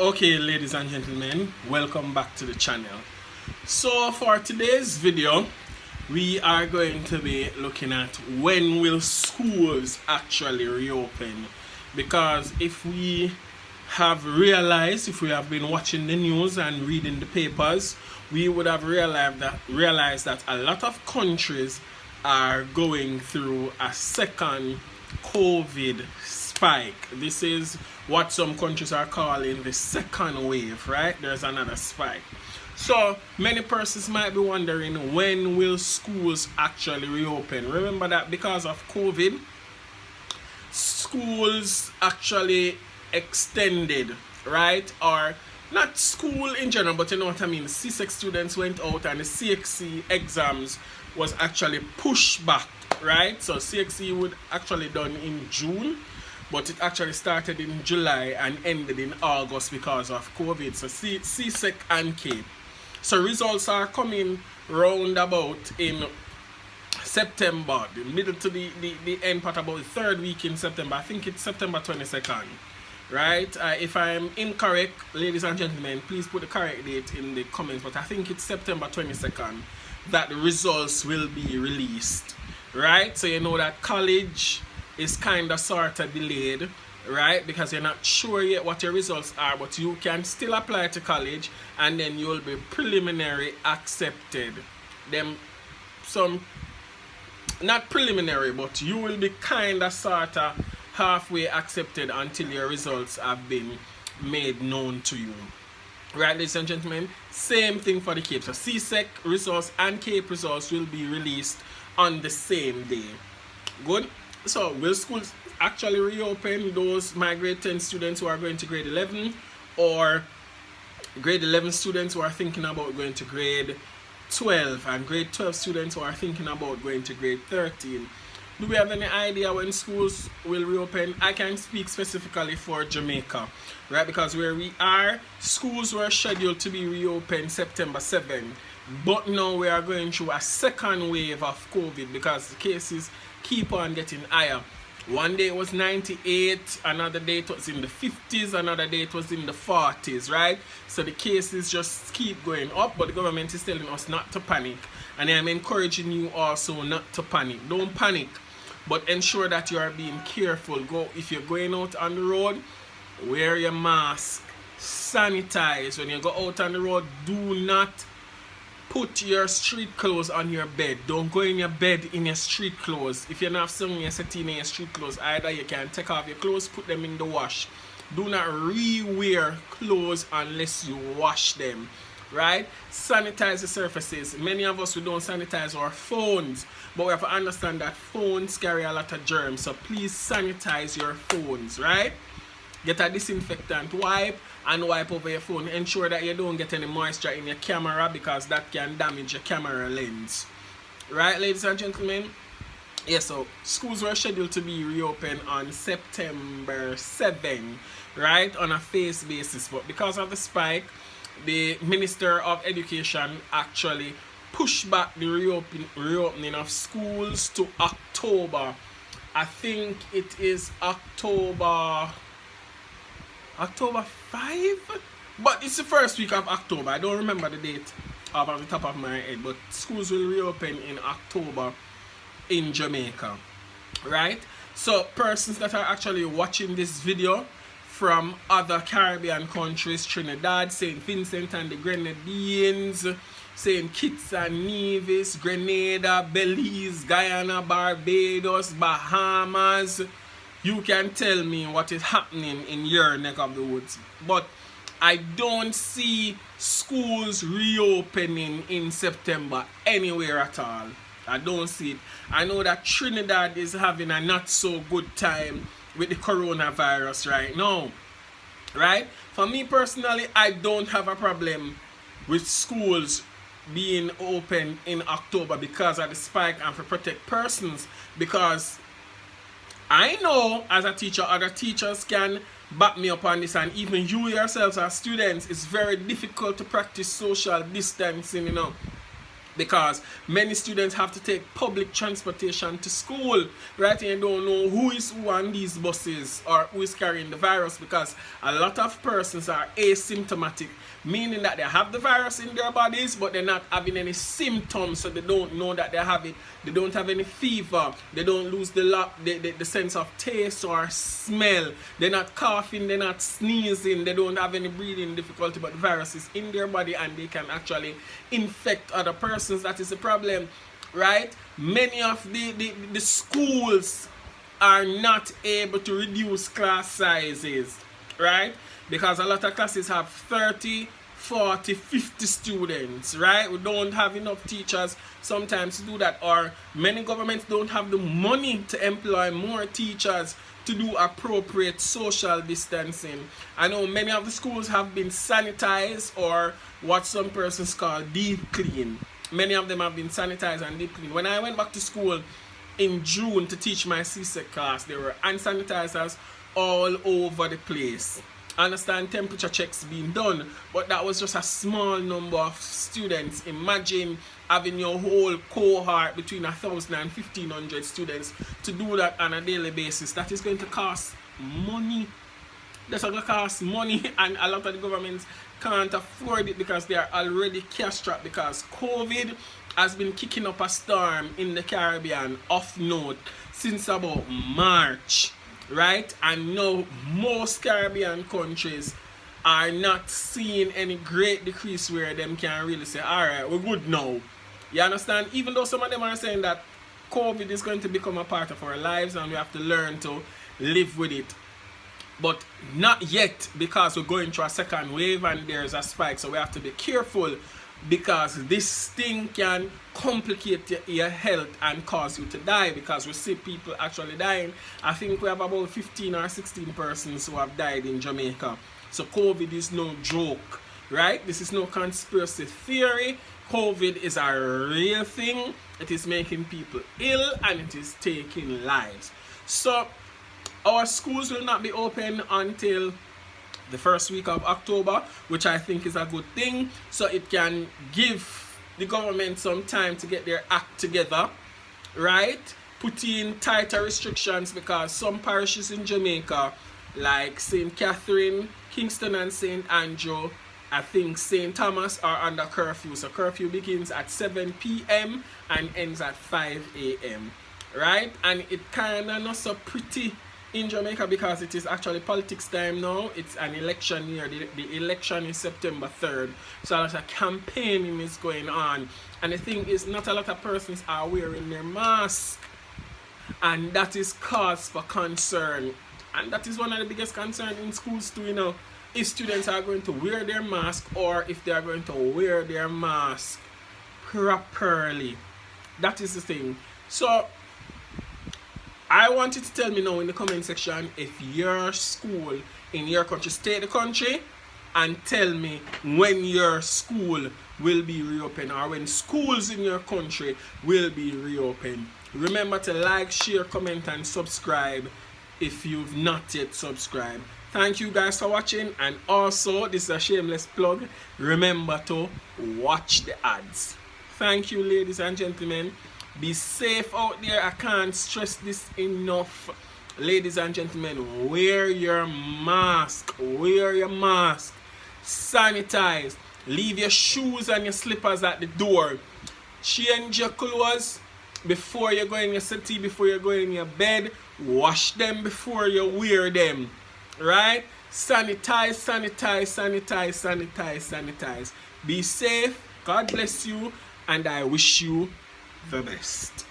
Okay, ladies and gentlemen, welcome back to the channel. So for today's video, we are going to be looking at when will schools actually reopen, because if we have realized, if we have been watching the news and reading the papers, we would have realized that a lot of countries are going through a second COVID spike. This is what some countries are calling the second wave, right? There's another spike. So many persons might be wondering, when will schools actually reopen? Remember that because of COVID, schools actually extended, right? Or not school in general, but you know what I mean. CSEC students went out and the CXC exams was actually pushed back, right? So CXC would actually done in June, but it actually started in July and ended in August because of COVID. So CSEC and CAPE. So results are coming round about in September, the middle to the end part, about the third week in September. I think it's September 22nd, right? If I'm incorrect, ladies and gentlemen, please put the correct date in the comments, but I think it's September 22nd that the results will be released, right? So you know that college is kind of sort of delayed, right? Because you're not sure yet what your results are, but you can still apply to college and then you'll be preliminary accepted. Some not preliminary, but you will be kind of sort of halfway accepted until your results have been made known to you, right, ladies and gentlemen? Same thing for the CAPE. So CSEC results and CAPE results will be released on the same day. Good. So will schools actually reopen? Those my grade 10 students who are going to grade 11, or grade 11 students who are thinking about going to grade 12, and grade 12 students who are thinking about going to grade 13. Do we have any idea when schools will reopen? I can speak specifically for Jamaica, right? Because where we are, schools were scheduled to be reopened September 7. But now we are going through a second wave of COVID because the cases keep on getting higher. One day it was 98, another day it was in the 50s, another day it was in the 40s, right? So the cases just keep going up, but the government is telling us not to panic. And I'm encouraging you also not to panic. Don't panic, but ensure that you are being careful. If you're going out on the road, wear your mask, sanitize. When you go out on the road, do not put your street clothes on your bed. Don't go in your bed in your street clothes. If you're not something you're sitting in your street clothes, either you can take off your clothes, put them in the wash. Do not re-wear clothes unless you wash them, right? Sanitize the surfaces. Many of us, we don't sanitize our phones, but we have to understand that phones carry a lot of germs, so please sanitize your phones, right? Get a disinfectant wipe and wipe over your phone. Ensure that you don't get any moisture in your camera, because that can damage your camera lens, right, ladies and gentlemen? Yeah, so schools were scheduled to be reopened on September 7, right, on a phase basis, but because of the spike, the Minister of Education actually pushed back the reopening of schools to October. I think it is October 5, but it's the first week of October. I don't remember the date off the top of my head, but schools will reopen in October in Jamaica, right? So persons that are actually watching this video from other Caribbean countries, Trinidad, St. Vincent and the Grenadines, St. Kitts and Nevis, Grenada, Belize, Guyana, Barbados, Bahamas, you can tell me what is happening in your neck of the woods. But I don't see schools reopening in September anywhere at all. I don't see it. I know that Trinidad is having a not so good time with the coronavirus right now, right? For me personally, I don't have a problem with schools being open in October because of the spike and for protect persons, because I know as a teacher, other teachers can back me up on this, and even you yourselves as students, it's very difficult to practice social distancing, because many students have to take public transportation to school, right? And you don't know who is who on these buses or who is carrying the virus, because a lot of persons are asymptomatic, meaning that they have the virus in their bodies but they're not having any symptoms, so they don't know that they have it. They don't have any fever, they don't lose the sense of taste or smell, they're not coughing, they're not sneezing, they don't have any breathing difficulty, but the virus is in their body and they can actually infect other persons. That is the problem, right? Many of the schools are not able to reduce class sizes, right? Because a lot of classes have 30, 40, 50 students, right? We don't have enough teachers sometimes to do that, or many governments don't have the money to employ more teachers to do appropriate social distancing. I know many of the schools have been sanitized, or what some persons call deep clean. Many of them have been sanitized and deep clean. When I went back to school in June to teach my CSEC class, there were hand sanitizers all over the place. I understand temperature checks being done, but that was just a small number of students. Imagine having your whole cohort between 1,000 and 1,500 students to do that on a daily basis. That is going to cost money. That's going to cost money, and a lot of the governments can't afford it because they are already cash strapped, because COVID has been kicking up a storm in the Caribbean, off note, since about March. Right? And now most Caribbean countries are not seeing any great decrease where them can really say, alright, we're good now. You understand? Even though some of them are saying that COVID is going to become a part of our lives and we have to learn to live with it. But not yet, because we're going through a second wave and there's a spike. So we have to be careful, because this thing can complicate your health and cause you to die, because we see people actually dying. I think we have about 15 or 16 persons who have died in Jamaica. So COVID is no joke, right? This is no conspiracy theory. COVID is a real thing. It is making people ill and it is taking lives. So our schools will not be open until the first week of October, which I think is a good thing, so it can give the government some time to get their act together, right? Put in tighter restrictions, because some parishes in Jamaica, like St. Catherine, Kingston and St. Andrew, I think St. Thomas, are under curfew. So curfew begins at 7 p.m. and ends at 5 a.m. right? And it kind of not so pretty in Jamaica, because it is actually politics time now. It's an election year. The election is September 3rd. So a lot of campaigning is going on. And the thing is, not a lot of persons are wearing their mask. And that is cause for concern. And that is one of the biggest concerns in schools too, you know. If students are going to wear their mask, or if they are going to wear their mask properly. That is the thing. So I want you to tell me now in the comment section if your school in your country, state the country, and tell me when your school will be reopened, or when schools in your country will be reopened. Remember to like, share, comment, and subscribe if you've not yet subscribed. Thank you guys for watching, and also, this is a shameless plug, remember to watch the ads. Thank you, ladies and gentlemen. Be safe out there. I can't stress this enough. Ladies and gentlemen, wear your mask. Wear your mask. Sanitize. Leave your shoes and your slippers at the door. Change your clothes before you go in your city, before you go in your bed. Wash them before you wear them. Right? Sanitize, sanitize, sanitize, sanitize, sanitize. Be safe. God bless you. And I wish you the best.